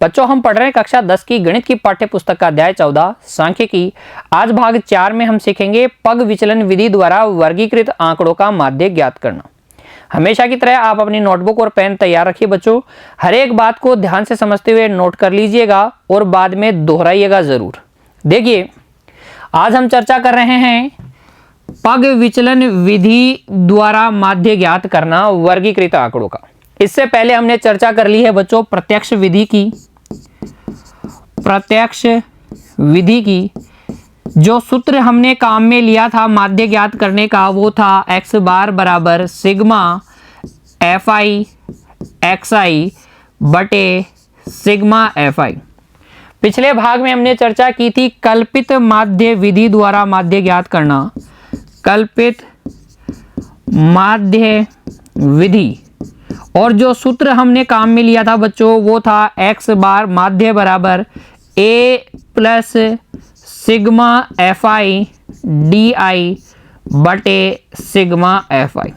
बच्चों हम पढ़ रहे हैं कक्षा 10 की गणित की पाठ्य पुस्तक का अध्याय 14 सांख्यिकी। आज भाग 4 में हम सीखेंगे पग विचलन विधि द्वारा वर्गीकृत आंकड़ों का माध्य ज्ञात करना। हमेशा की तरह आप अपनी नोटबुक और पेन तैयार रखिए बच्चों। हर एक बात को ध्यान से समझते हुए नोट कर लीजिएगा और बाद में दोहराइएगा जरूर। देखिए, आज हम चर्चा कर रहे हैं पग विचलन विधि द्वारा माध्य ज्ञात करना वर्गीकृत आंकड़ों का। इससे पहले हमने चर्चा कर ली है बच्चों प्रत्यक्ष विधि की। प्रत्यक्ष विधि की जो सूत्र हमने काम में लिया था माध्य ज्ञात करने का, वो था x बार बराबर सिग्मा एफ आई एक्स आई बटे सिग्मा एफ आई। पिछले भाग में हमने चर्चा की थी कल्पित माध्य विधि द्वारा माध्य ज्ञात करना। कल्पित माध्य विधि और जो सूत्र हमने काम में लिया था बच्चों वो था x बार माध्य बराबर a plus sigma F I D I बटे सिग्मा एफ आई।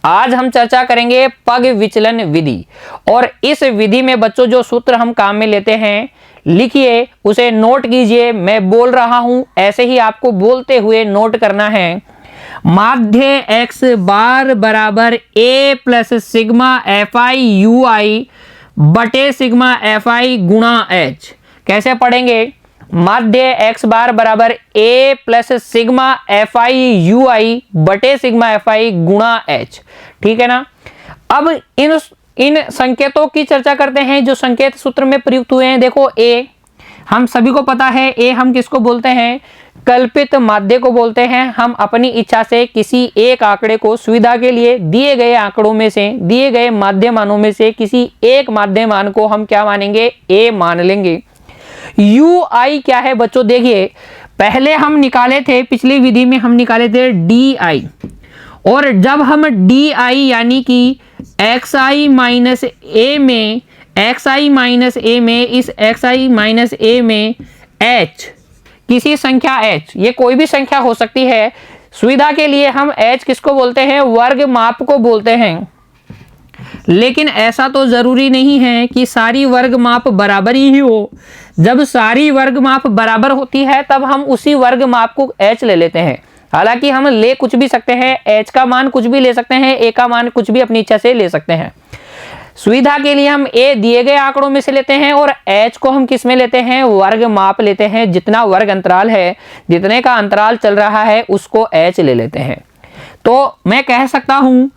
आज हम चर्चा करेंगे पग विचलन विधि और इस विधि में बच्चों जो सूत्र हम काम में लेते हैं लिखिए, उसे नोट कीजिए। मैं बोल रहा हूं ऐसे ही आपको बोलते हुए नोट करना है। माध्य x बार बराबर a plus sigma F I U I बटे सिग्मा एफ आई गुणा h। कैसे पढ़ेंगे? माध्य x बार बराबर a plus sigma F I U I बटे सिग्मा एफ आई गुणा h। ठीक है ना। अब इन संकेतों की चर्चा करते हैं जो संकेत सूत्र में प्रयुक्त हुए हैं। देखो a हम सभी को पता है, a हम किसको बोलते हैं? कल्पित माध्य को बोलते हैं। हम अपनी इच्छा से किसी एक आंकड़े को सुविधा के लिए दिए गए आंकड़ों में से, दिए गए माध्य मानों में से किसी एक माध्य मान को हम क्या मानेंगे? a मान लेंगे। यू आई क्या है बच्चों? देखिए, पहले हम निकाले थे, पिछली विधि में हम निकाले थे डी आई, और जब हम डी आई यानी कि एक्स आई माइनस ए में, एक्स आई माइनस ए में, इस एक्स आई माइनस ए में h किसी संख्या h, ये कोई भी संख्या हो सकती है, सुविधा के लिए हम h किसको बोलते हैं? वर्ग माप को बोलते हैं। लेकिन ऐसा तो जरूरी नहीं है कि सारी वर्ग माप बराबर ही हो। जब सारी वर्ग माप बराबर होती है तब हम उसी वर्ग माप को h ले लेते हैं। हालांकि हम ले कुछ भी सकते हैं, h का मान कुछ भी ले सकते हैं, a का मान कुछ भी अपनी इच्छा से ले सकते हैं। सुविधा के लिए हम a दिए गए आंकड़ों में से लेते हैं और h को हम किस में लेते हैं? वर्ग माप लेते हैं। जितना वर्ग अंतराल है, जितने का अंतराल चल रहा है उसको h ले लेते हैं। तो मैं कह सकता हूं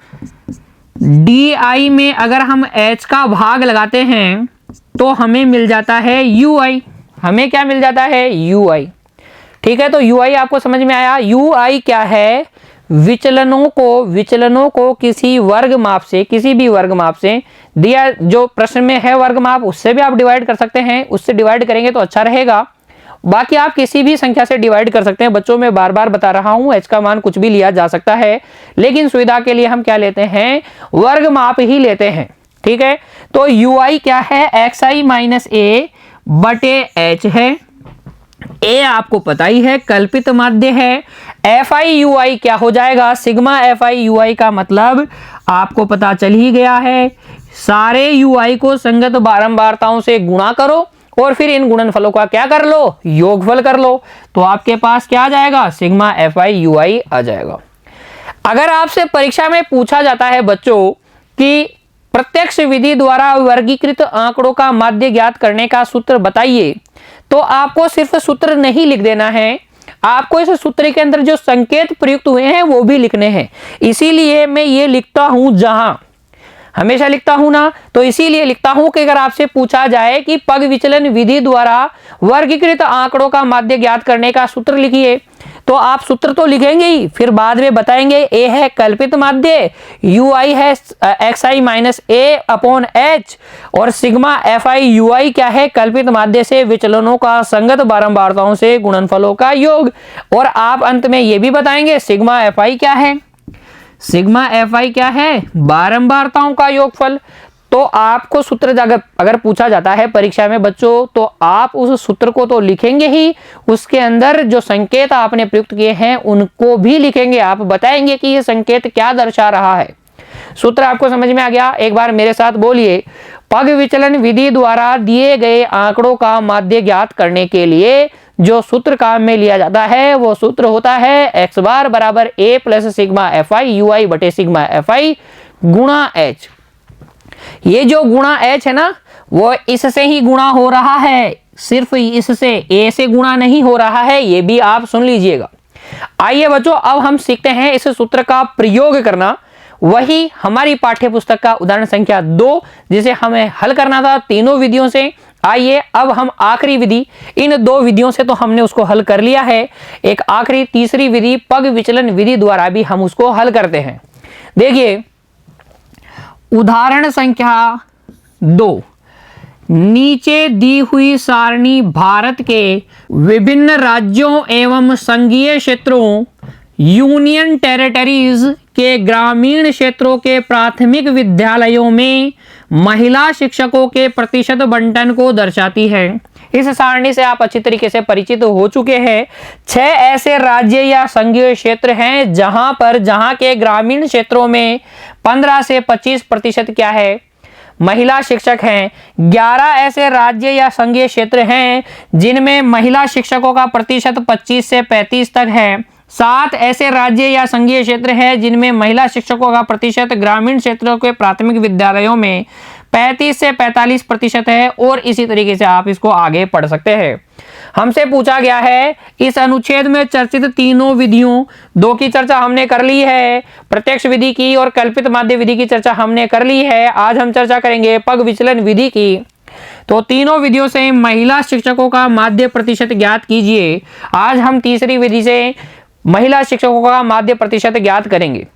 di में अगर हम h का भाग लगाते हैं तो हमें मिल जाता है ui। हमें क्या मिल जाता है? ui। ठीक है, तो ui आपको समझ में आया। ui क्या है? विचलनों को किसी वर्ग माप से, किसी भी वर्ग माप से दिया, जो प्रश्न में है वर्ग माप, उससे भी आप डिवाइड कर सकते हैं। उससे डिवाइड करेंगे तो अच्छा रहेगा। बाकी आप किसी भी संख्या से डिवाइड कर सकते हैं। बच्चों में बार बार बता रहा हूं h का मान कुछ भी लिया जा सकता है, लेकिन सुविधा के लिए हम क्या लेते हैं? वर्ग माप ही लेते हैं। ठीक है, तो ui क्या है? एक्स आई माइनस ए बटे h है। a आपको पता ही है, कल्पित माध्य है। एफ आई यू आई क्या हो जाएगा? सिग्मा एफ आई यू आई का मतलब आपको पता चल ही गया है। सारे यू आई को संगत बारंबारताओं से गुणा करो और फिर इन गुणनफलों का क्या कर लो? योगफल कर लो। तो आपके पास क्या आ जाएगा? सिग्मा एफ आई यू आई आ जाएगा। अगर आपसे परीक्षा में पूछा जाता है बच्चों कि प्रत्यक्ष विधि द्वारा वर्गीकृत आंकड़ों का माध्य ज्ञात करने का सूत्र बताइए, तो आपको सिर्फ सूत्र नहीं लिख देना है, आपको इस सूत्र के अंदर जो संकेत प्रयुक्त हुए हैं वो भी लिखने हैं। इसीलिए मैं ये लिखता हूं, जहां हमेशा लिखता हूं ना, तो इसीलिए लिखता हूं कि अगर आपसे पूछा जाए कि पग विचलन विधि द्वारा वर्गीकृत आंकड़ों का माध्य ज्ञात करने का सूत्र लिखिए, तो आप सूत्र तो लिखेंगे ही, फिर बाद में बताएंगे a है कल्पित माध्य, ui है एक्स आई माइनस ए अपॉन h, और सिग्मा एफ आई यू आई क्या है? कल्पित माध्य से विचलनों का संगत बारंबारताओं से गुणनफलों का योग। और आप अंत में ये भी बताएंगे सिग्मा एफ आई क्या है? सिग्मा एफ आई क्या है? बारंबारताओं का योगफल। तो आपको सूत्र अगर पूछा जाता है परीक्षा में बच्चों, तो आप उस सूत्र को तो लिखेंगे ही, उसके अंदर जो संकेत आपने प्रयुक्त किए हैं उनको भी लिखेंगे। आप बताएंगे कि ये संकेत क्या दर्शा रहा है। सूत्र आपको समझ में आ गया? एक बार मेरे साथ बोलिए, पग विचलन विधि द्वारा दिए गए आंकड़ों का माध्य ज्ञात करने के लिए जो सूत्र काम में लिया जाता है वो सूत्र होता है एक्स बार बराबर A plus sigma F I U I बटे सिग्मा एफ आई गुणा एच। ये जो गुणा एच है ना वो इससे ही गुणा हो रहा है, सिर्फ इससे, ए से गुणा नहीं हो रहा है, ये भी आप सुन लीजिएगा। आइए बच्चों अब हम सीखते हैं इस सूत्र का प्रयोग करना, वही हमारी पाठ्य पुस्तक का उदाहरण संख्या 2 जिसे हमें हल करना था तीनों विधियों से। आइए अब हम आखिरी विधि, इन 2 विधियों से तो हमने उसको हल कर लिया है, एक आखिरी तीसरी विधि पग विचलन विधि द्वारा भी हम उसको हल करते हैं। देखिए उदाहरण संख्या 2, नीचे दी हुई सारणी भारत के विभिन्न राज्यों एवं संघीय क्षेत्रों यूनियन टेरिटरीज के ग्रामीण क्षेत्रों के प्राथमिक विद्यालयों में महिला शिक्षकों के प्रतिशत बंटन को दर्शाती है। इस सारणी से आप अच्छी तरीके से परिचित हो चुके हैं। 6 ऐसे राज्य या संघीय क्षेत्र हैं जहां के ग्रामीण क्षेत्रों में 15 से 25% क्या है, महिला शिक्षक हैं। 11 ऐसे राज्य या संघीय क्षेत्र हैं जिनमें महिला शिक्षकों का प्रतिशत 25 से 35 तक है। 7 ऐसे राज्य या संघीय क्षेत्र हैं जिनमें महिला शिक्षकों का प्रतिशत ग्रामीण क्षेत्रों के प्राथमिक विद्यालयों में 35 से 45% है, और इसी तरीके से आप इसको आगे पढ़ सकते हैं। हमसे पूछा गया है इस अनुच्छेद में चर्चित तीनों विधियों, 2 की चर्चा हमने कर ली है, प्रत्यक्ष विधि की और कल्पित माध्य विधि की चर्चा हमने कर ली है। आज हम चर्चा करेंगे पग विचलन विधि की। तो तीनों विधियों से महिला शिक्षकों का माध्य प्रतिशत ज्ञात कीजिए। आज हम तीसरी विधि से महिला शिक्षकों का माध्य प्रतिशत ज्ञात करेंगे।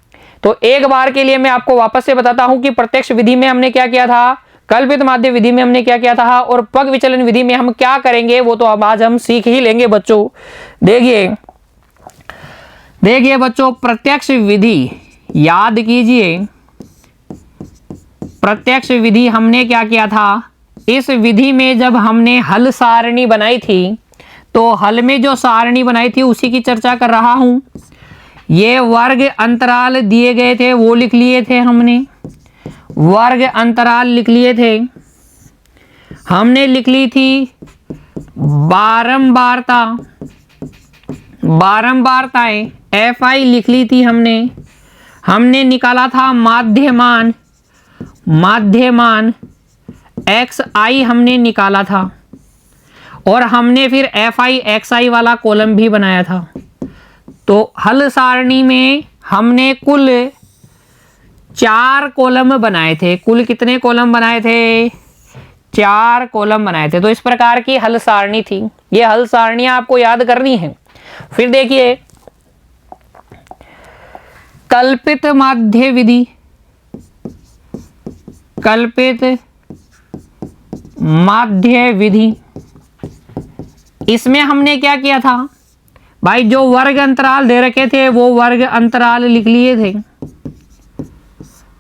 तो एक बार के लिए मैं आपको वापस से बताता हूं कि प्रत्यक्ष विधि में हमने क्या किया था, कल्पित माध्य विधि में हमने क्या किया था, और पग विचलन विधि में हम क्या करेंगे वो तो अब आज हम सीख ही लेंगे बच्चों। देखिए बच्चों, प्रत्यक्ष विधि याद कीजिए, प्रत्यक्ष विधि हमने क्या किया था, इस विधि में जब हमने हल सारणी बनाई थी तो हल में जो सारणी बनाई थी उसी की चर्चा कर रहा हूं। ये वर्ग अंतराल दिए गए थे वो लिख लिए थे, हमने वर्ग अंतराल लिख लिए थे, हमने लिख ली थी बारंबारताएं एफ आई लिख ली थी, हमने निकाला था माध्यमान एक्स आई हमने निकाला था, और हमने फिर एफ आई एक्स आई वाला कॉलम भी बनाया था। तो हल सारणी में हमने कुल 4 कॉलम बनाए थे। कुल कितने कॉलम बनाए थे? 4 कॉलम बनाए थे। तो इस प्रकार की हल सारणी थी। ये हल सारणियां आपको याद करनी है। फिर देखिए कल्पित माध्य विधि, कल्पित माध्य विधि, इसमें हमने क्या किया था भाई, जो वर्ग अंतराल दे रखे थे वो वर्ग अंतराल लिख लिए थे।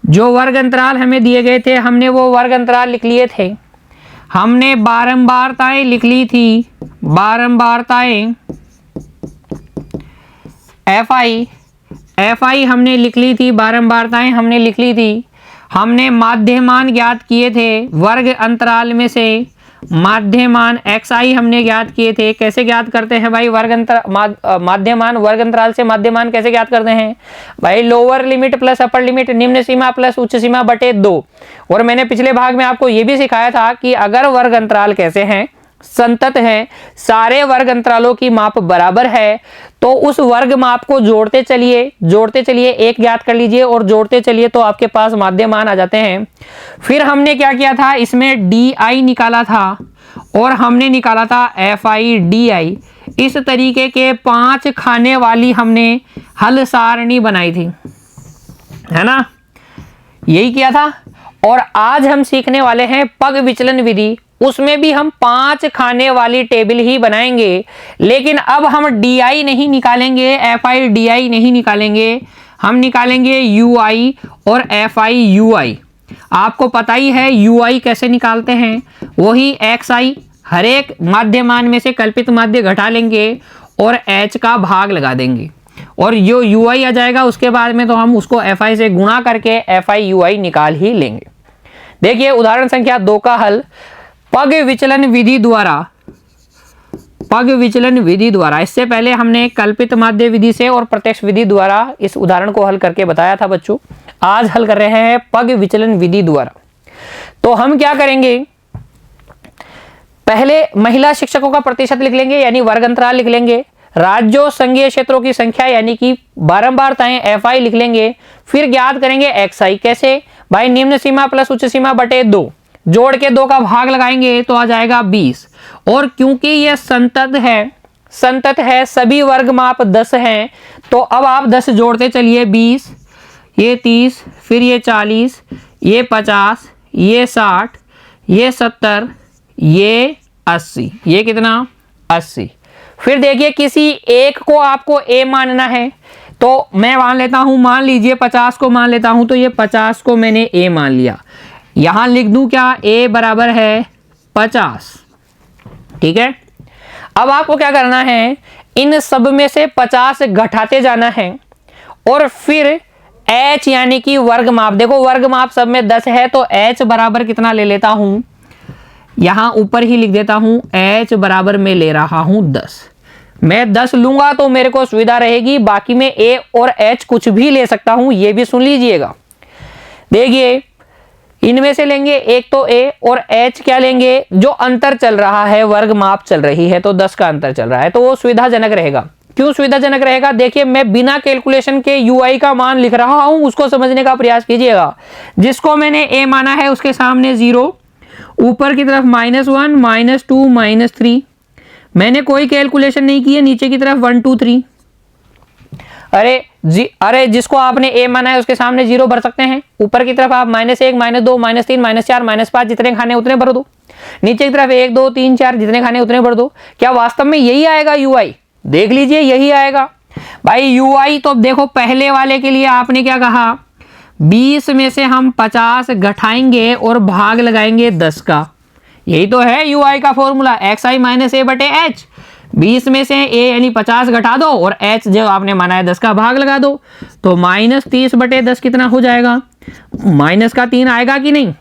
जो वर्ग अंतराल हमें दिए गए थे हमने वो वर्ग अंतराल लिख लिए थे। हमने बारंबारताएं लिख ली थी, बारंबारताएं एफ आई हमने लिख ली थी, बारंबारताएं हमने लिख ली थी। हमने माध्यमान ज्ञात किए थे, वर्ग अंतराल में से माध्यमान एक्स आई हमने ज्ञात किए थे। कैसे ज्ञात करते हैं भाई, माध्यमान वर्ग अंतराल से माध्यमान कैसे ज्ञात करते हैं भाई, lower limit plus upper limit, निम्न सीमा प्लस उच्च सीमा बटे 2। और मैंने पिछले भाग में आपको ये भी सिखाया था कि अगर वर्ग अंतराल कैसे हैं, संतत हैं, सारे वर्ग अंतरालों की माप बराबर है, तो उस वर्ग माप को जोड़ते चलिए, एक ज्ञात कर लीजिए और जोड़ते चलिए तो आपके पास माध्यमान आ जाते हैं। फिर हमने क्या किया था, इसमें डी आई निकाला था और हमने निकाला था एफ आई डी आई। इस तरीके के 5 खाने वाली हमने हल सारणी बनाई थी, है ना, यही किया था। और आज हम सीखने वाले हैं पग विचलन विधि, उसमें भी हम 5 खाने वाली टेबल ही बनाएंगे, लेकिन अब हम डी आई नहीं निकालेंगे, एफ आई डी आई नहीं निकालेंगे, हम निकालेंगे यू आई और एफ आई यू आई। आपको पता ही है यू आई कैसे निकालते हैं, वही एक्स आई, हर एक माध्यमान में से कल्पित माध्य घटा लेंगे और एच का भाग लगा देंगे। और जो यू आई आ जाएगा उसके बाद में तो हम उसको एफ आई से गुणा करके एफ आई यू आई निकाल ही लेंगे। देखिए उदाहरण संख्या 2 का हल। पग विचलन विधि द्वारा, इससे पहले हमने कल्पित माध्य विधि से और प्रत्यक्ष विधि द्वारा इस उदाहरण को हल करके बताया था बच्चों। आज हल कर रहे हैं पग विचलन विधि द्वारा। तो हम क्या करेंगे, पहले महिला शिक्षकों का प्रतिशत लिख लेंगे यानी वर्ग अंतराल लिख लेंगे, राज्यों संघीय क्षेत्रों की संख्या यानी कि बारंबारताएं एफ आई लिख लेंगे, फिर ज्ञात करेंगे एक्स आई। कैसे भाई, निम्न सीमा प्लस उच्च सीमा बटे 2, जोड़ के 2 का भाग लगाएंगे तो आ जाएगा 20। और क्योंकि ये संतत है सभी वर्ग माप 10 हैं, तो अब आप 10 जोड़ते चलिए, 20, ये 30, फिर ये 40, ये 50, ये 60, ये 70, ये 80, ये कितना 80। फिर देखिए किसी एक को आपको ए मानना है, तो मैं मान लेता हूं, मान लीजिए 50 को मान लेता हूं, तो ये 50 को मैंने ए मान लिया। यहां लिख दूं क्या, ए बराबर है 50। ठीक है, अब आपको क्या करना है, इन सब में से 50 घटाते जाना है और फिर h यानी कि वर्ग माप, देखो वर्ग माप सब में 10 है, तो h बराबर कितना ले लेता हूं, यहां ऊपर ही लिख देता हूं, h बराबर में ले रहा हूं 10। मैं 10 लूंगा तो मेरे को सुविधा रहेगी, बाकी में a और h कुछ भी ले सकता हूं, ये भी सुन लीजिएगा। देखिए इनमें से लेंगे एक तो a और h क्या लेंगे, जो अंतर चल रहा है, वर्ग माप चल रही है तो 10 का अंतर चल रहा है, तो वो सुविधाजनक रहेगा। क्यों सुविधाजनक रहेगा, देखिए मैं बिना कैलकुलेशन के ui का मान लिख रहा हूं, उसको समझने का प्रयास कीजिएगा। जिसको मैंने a माना है उसके सामने 0, ऊपर की तरफ -1, -2, -3, मैंने कोई कैलकुलेशन नहीं की है, नीचे की तरफ 1 2 3। अरे जिसको आपने a माना है उसके सामने 0 भर सकते हैं, ऊपर की तरफ आप -1, -2, -3, -4, -5 जितने खाने उतने भर दो, नीचे की तरफ 1 2 3 4 जितने खाने उतने भर दो। क्या वास्तव में यही आएगा ui, देख लीजिए यही आएगा भाई ui। तो देखो पहले वाले के लिए आपने क्या कहा, 20 में से हम 50 घटाएंगे और भाग लगाएंगे 10 का, यही तो है ui का फॉर्मूला, xi - a बटे h। 20 में से a यानी 50 घटा दो और h जो आपने माना है 10 का भाग लगा दो, तो -30 बटे 10 कितना हो जाएगा, माइनस का 3 आएगा कि नहीं।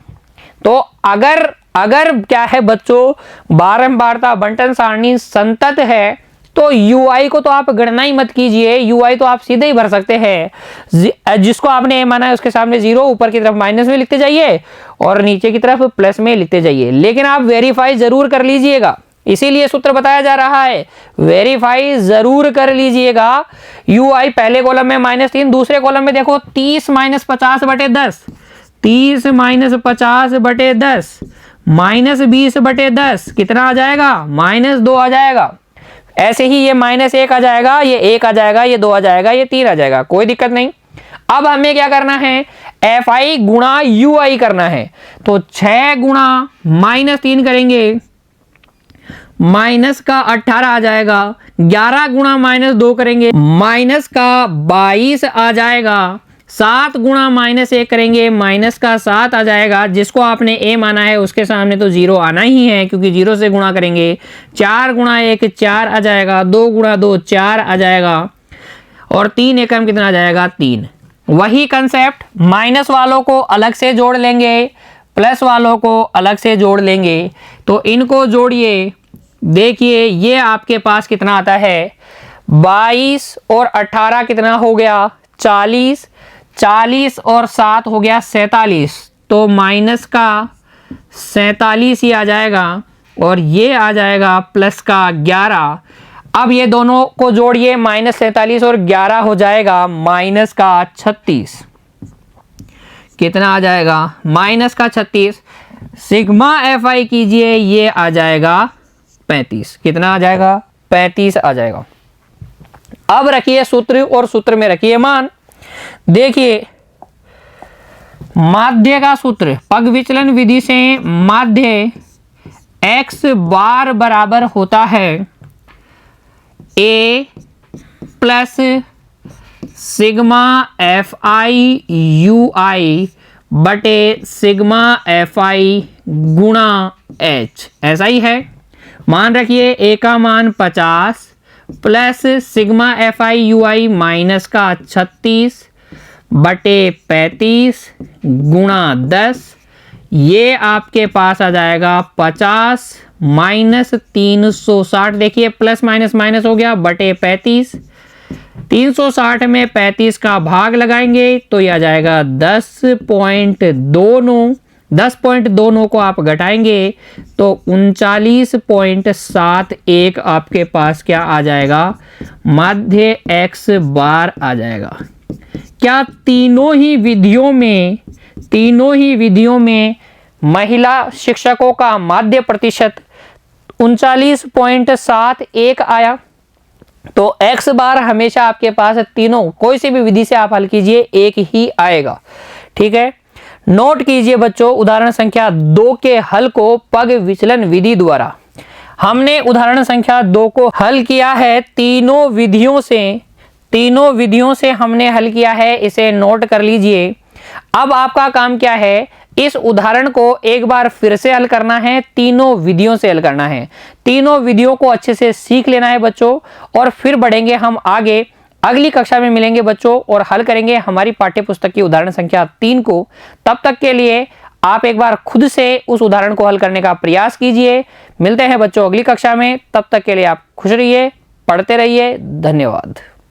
तो अगर क्या है बच्चों, बारंबारता बंटन सारणी संतत है तो ui को तो आप गणना ही मत कीजिए, ui तो आप सीधे ही भर सकते हैं। जिसको आपने a माना है उसके सामने 0, ऊपर की तरफ माइनस में लिखते जाइए और नीचे की तरफ प्लस में लिखते जाइए, लेकिन आप वेरीफाई जरूर कर लीजिएगा, इसीलिए सूत्र बताया जा रहा है, वेरीफाई जरूर कर लीजिएगा। ui पहले कॉलम में -3, दूसरे कॉलम में देखो 30 - 50 बटे 10, 30 - 50 बटे 10, -20 बटे 10 कितना आ जाएगा, -2 आ जाएगा। ऐसे ही ये -1 आ जाएगा, ये 1 आ जाएगा, ये 2 आ जाएगा, ये 3 आ जाएगा, कोई दिक्कत नहीं। अब हमें क्या करना है, fi गुणा ui करना है, तो 6 गुणा -3 करेंगे, माइनस का 18 आ जाएगा, 11 गुणा -2 करेंगे, माइनस का 22 आ जाएगा, 7 गुणा -1 करेंगे, माइनस का 7 आ जाएगा। जिसको आपने a माना है उसके सामने तो 0 आना ही है क्योंकि 0 से गुणा करेंगे, 4 गुणा 1 4 आ जाएगा, 2 गुणा 2 4 आ जाएगा और 3 एकम कितना आ जाएगा 3। वही कंसेप्ट, माइनस वालों को अलग से जोड़ लेंगे, प्लस वालों को अलग से जोड़ लेंगे, तो इनको जोड़िए। देखिए ये आपके पास कितना आता है, 22 और 18 कितना हो गया 40, 40 और 7 हो गया 47, तो माइनस का 47 ही आ जाएगा और ये आ जाएगा प्लस का 11। अब ये दोनों को जोड़िए, -47 और 11 हो जाएगा माइनस का 36, कितना आ जाएगा माइनस का 36। सिग्मा fi कीजिए, ये आ जाएगा 35, कितना आ जाएगा 35 आ जाएगा। अब रखिए सूत्र और सूत्र में रखिए मान। देखिए माध्य का सूत्र, पग विचलन विधि से माध्य x बार बराबर होता है a plus sigma fi ui बटे सिग्मा fi गुणा h, ऐसा ही है। मान रखिए a का मान 50, plus sigma F I U I minus का 36/35 गुणा 10, ये आपके पास आ जाएगा 50 माइनस 360, देखिए प्लस माइनस माइनस हो गया, बटे 35। 360 में 35 का भाग लगाएंगे तो यह आ जाएगा 10.29। 10.29 को आप घटाएंगे तो 39.71 आपके पास क्या आ जाएगा, माध्य x बार आ जाएगा। क्या तीनों ही विधियों में महिला शिक्षकों का माध्य प्रतिशत 39.71 आया? तो x बार हमेशा आपके पास तीनों, कोई सी भी विधि से आप हल कीजिए, एक ही आएगा। ठीक है, नोट कीजिए बच्चों, उदाहरण संख्या 2 के हल को पग विचलन विधि द्वारा। हमने उदाहरण संख्या 2 को हल किया है तीनों विधियों से हमने हल किया है, इसे नोट कर लीजिए। अब आपका काम क्या है, इस उदाहरण को एक बार फिर से हल करना है, तीनों विधियों से हल करना है। तीनों विधियों को अच्छे से सीख लेना है बच्चों, और फिर बढ़ेंगे हम आगे। अगली कक्षा में मिलेंगे बच्चों और हल करेंगे हमारी पाठ्य पुस्तक की उदाहरण संख्या 3 को। तब तक के लिए आप एक बार खुद से उस उदाहरण को हल करने का प्रयास कीजिए। मिलते हैं बच्चों अगली कक्षा में, तब तक के लिए आप खुश रहिए, पढ़ते रहिए। धन्यवाद।